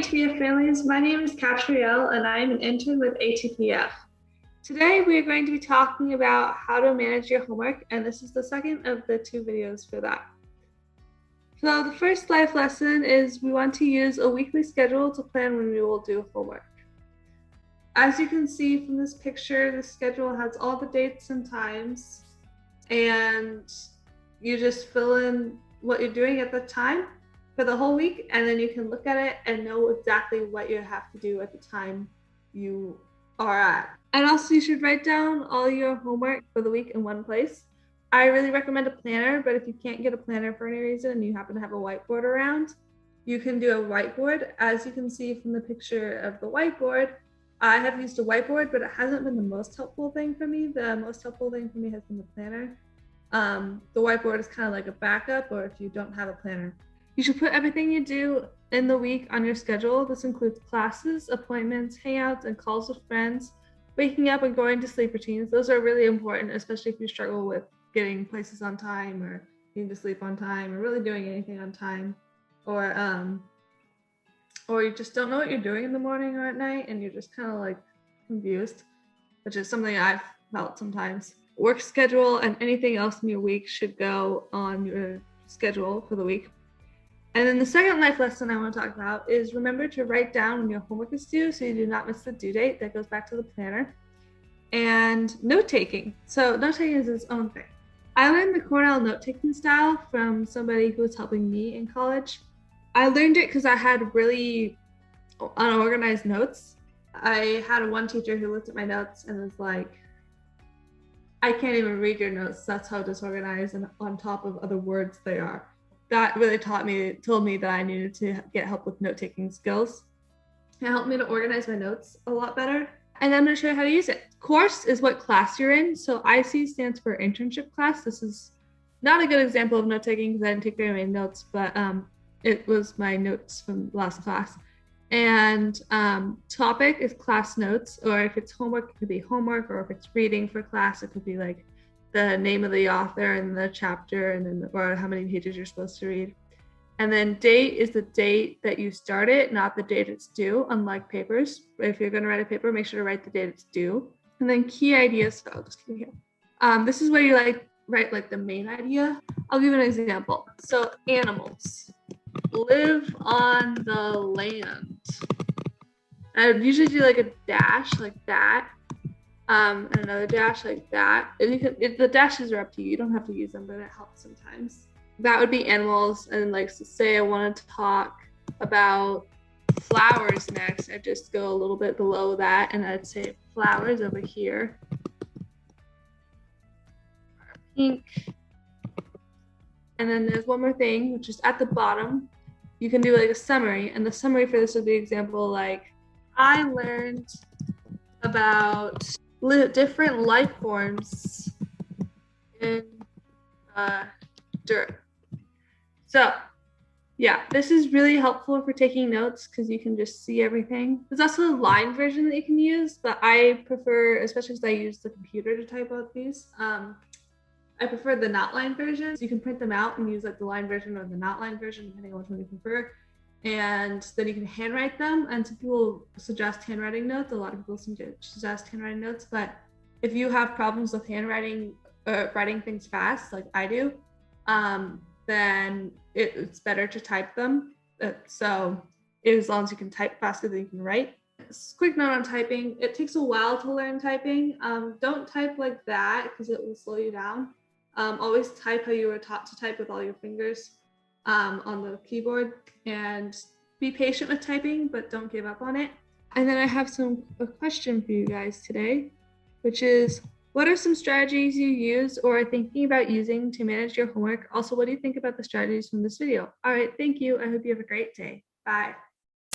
ATPF families, my name is Katriel and I am an intern with ATPF. Today we are going to be talking about how to manage your homework, and this is the second of the two videos for that. So the first life lesson is we want to use a weekly schedule to plan when we will do homework. As you can see from this picture, the schedule has all the dates and times, and you just fill in what you're doing at the time for the whole week, and then you can look at it and know exactly what you have to do at the time you are at. And also you should write down all your homework for the week in one place. I really recommend a planner, but if you can't get a planner for any reason and you happen to have a whiteboard around, you can do a whiteboard. As you can see from the picture of the whiteboard, I have used a whiteboard, but it hasn't been the most helpful thing for me. The most helpful thing for me has been the planner. The whiteboard is kind of like a backup, or if you don't have a planner. You should put everything you do in the week on your schedule. This includes classes, appointments, hangouts, and calls with friends, waking up and going to sleep routines. Those are really important, especially if you struggle with getting places on time or getting to sleep on time or really doing anything on time, or you just don't know what you're doing in the morning or at night and you're just kind of like confused, which is something I've felt sometimes. Work schedule and anything else in your week should go on your schedule for the week. And then the second life lesson I want to talk about is remember to write down when your homework is due so you do not miss the due date. That goes back to the planner. And note-taking. So note-taking is its own thing. I learned the Cornell note-taking style from somebody who was helping me in college. I learned it because I had really unorganized notes. I had one teacher who looked at my notes and was like, I can't even read your notes. That's how disorganized and on top of other words they are. That really told me that I needed to get help with note-taking skills. It helped me to organize my notes a lot better. And I'm going to show you how to use it. Course is what class you're in. So IC stands for internship class. This is not a good example of note-taking because I didn't take very many notes, but it was my notes from last class. And topic is class notes, or if it's homework, it could be homework, or if it's reading for class, it could be like the name of the author and the chapter and then or how many pages you're supposed to read. And then date is the date that you start it, not the date it's due, unlike papers. If you're going to write a paper, make sure to write the date it's due. And then key ideas. So I'll just keep it here. This is where you write the main idea. I'll give an example. So animals live on the land. I would usually do like a dash like that. And another dash like that. The dashes are up to you. You don't have to use them, but it helps sometimes. That would be animals. And like, so say I wanted to talk about flowers next, I'd just go a little bit below that and I'd say flowers over here. Pink. And then there's one more thing, which is at the bottom. You can do like a summary. And the summary for this would be example like, I learned about different life forms in dirt. So yeah, this is really helpful for taking notes because you can just see everything. There's also a line version that you can use, but I prefer, especially because I use the computer to type out these, I prefer the not line version. So you can print them out and use like the line version or the not line version, depending on which one you prefer. And then you can handwrite them. And some people suggest handwriting notes. A lot of people suggest handwriting notes. But if you have problems with handwriting, writing things fast, like I do, then it's better to type them. So as long as you can type faster than you can write. Quick note on typing. It takes a while to learn typing. Don't type like that because it will slow you down. Always type how you were taught to type with all your fingers on the keyboard, and be patient with typing, but don't give up on it. And then I have a question for you guys today, which is, what are some strategies you use or are thinking about using to manage your homework? Also, what do you think about the strategies from this video? All right, thank you. I hope you have a great day. Bye.